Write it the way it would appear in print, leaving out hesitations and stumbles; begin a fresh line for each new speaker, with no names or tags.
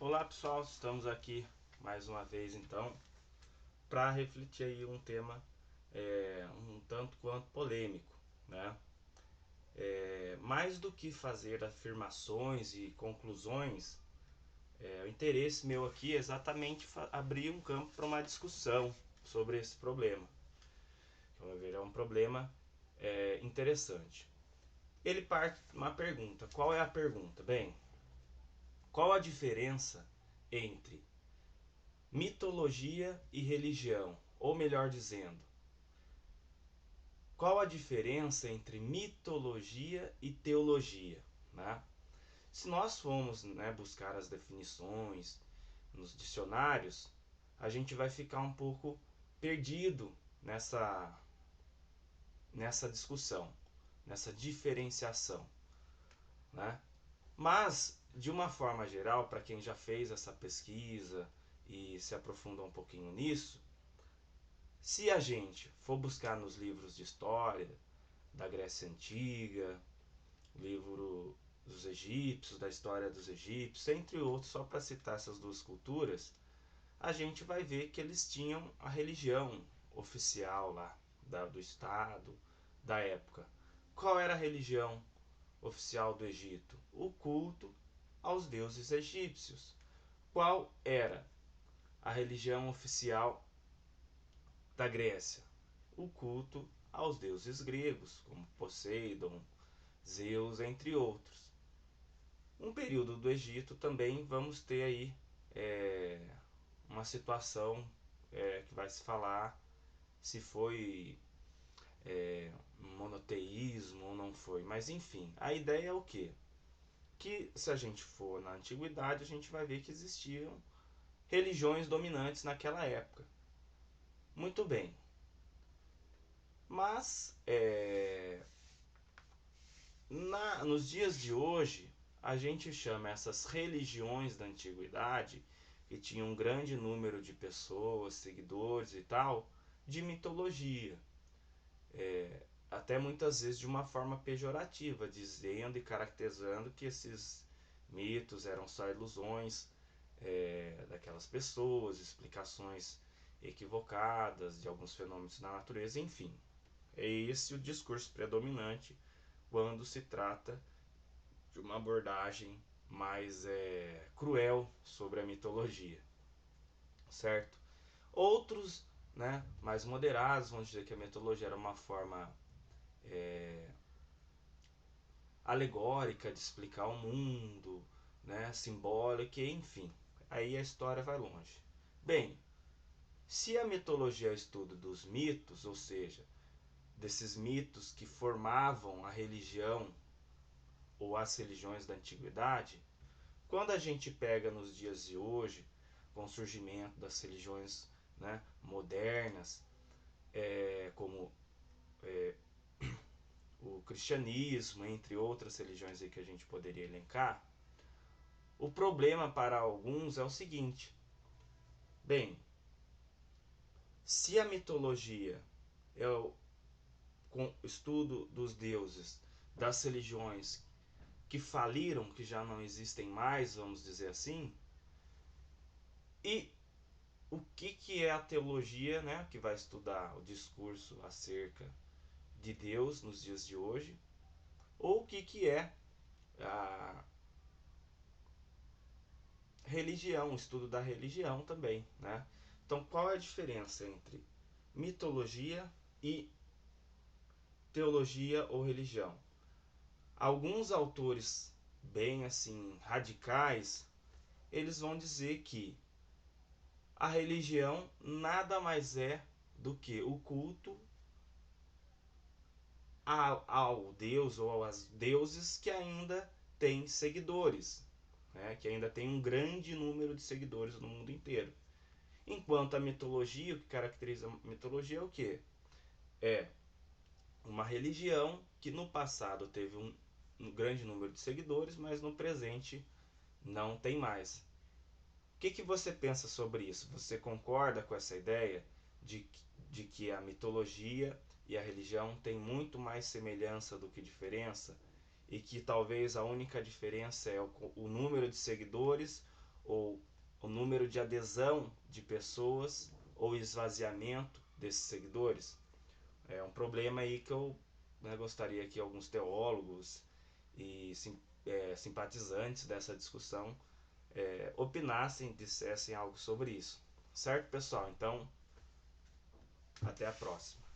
Olá pessoal, estamos aqui mais uma vez então para refletir aí um tema um tanto quanto polêmico, né? Mais do que fazer afirmações e conclusões, o interesse meu aqui é exatamente abrir um campo para uma discussão sobre esse problema. Vamos ver, é um problema interessante. Ele parte de uma pergunta. Qual é a pergunta? Bem, qual a diferença entre mitologia e religião? Ou melhor dizendo, qual a diferença entre mitologia e teologia? Né? Se nós formos buscar as definições nos dicionários, a gente vai ficar um pouco perdido nessa discussão, nessa diferenciação. Né? Mas, de uma forma geral, para quem já fez essa pesquisa e se aprofundou um pouquinho nisso, se a gente for buscar nos livros de história da Grécia Antiga, livro dos egípcios, da história dos egípcios, entre outros, só para citar essas duas culturas, a gente vai ver que eles tinham a religião oficial lá do Estado, da época. Qual era a religião oficial do Egito? O culto aos deuses egípcios. Qual era a religião oficial da Grécia? O culto aos deuses gregos, como Poseidon, Zeus, entre outros. Um período do Egito também vamos ter aí uma situação que vai se falar se foi monoteísmo ou não foi. Mas enfim, a ideia é o quê? Que se a gente for na antiguidade, a gente vai ver que existiam religiões dominantes naquela época. Muito bem. Mas nos dias de hoje, a gente chama essas religiões da antiguidade, que tinham um grande número de pessoas, seguidores e tal, de mitologia. Até muitas vezes de uma forma pejorativa, dizendo e caracterizando que esses mitos eram só ilusões daquelas pessoas, explicações equivocadas de alguns fenômenos na natureza, enfim. É esse o discurso predominante quando se trata de uma abordagem mais cruel sobre a mitologia, certo? Outros, mais moderados, vão dizer que a mitologia era uma forma alegórica de explicar o mundo, simbólica, enfim. Aí a história vai longe. Bem, se a mitologia é o estudo dos mitos, ou seja, desses mitos que formavam a religião ou as religiões da antiguidade, quando a gente pega nos dias de hoje, com o surgimento das religiões modernas, como o cristianismo, entre outras religiões aí que a gente poderia elencar, o problema para alguns é o seguinte: bem, se a mitologia é o estudo dos deuses, das religiões que faliram, que já não existem mais, vamos dizer assim, e o que é a teologia, que vai estudar o discurso acerca de Deus nos dias de hoje, ou o que é a religião, o estudo da religião também, né? Então, qual é a diferença entre mitologia e teologia ou religião? Alguns autores bem assim radicais, eles vão dizer que a religião nada mais é do que o culto ao Deus ou aos deuses que ainda tem seguidores, que ainda tem um grande número de seguidores no mundo inteiro. Enquanto a mitologia, o que caracteriza a mitologia é o quê? É uma religião que no passado teve um grande número de seguidores, mas no presente não tem mais. O que você pensa sobre isso? Você concorda com essa ideia de que a mitologia e a religião têm muito mais semelhança do que diferença? E que talvez a única diferença é o número de seguidores ou o número de adesão de pessoas ou esvaziamento desses seguidores? É um problema aí que eu, né, gostaria que alguns teólogos e simpatizantes dessa discussão opinassem, dissessem algo sobre isso. Certo, pessoal? Então, até a próxima.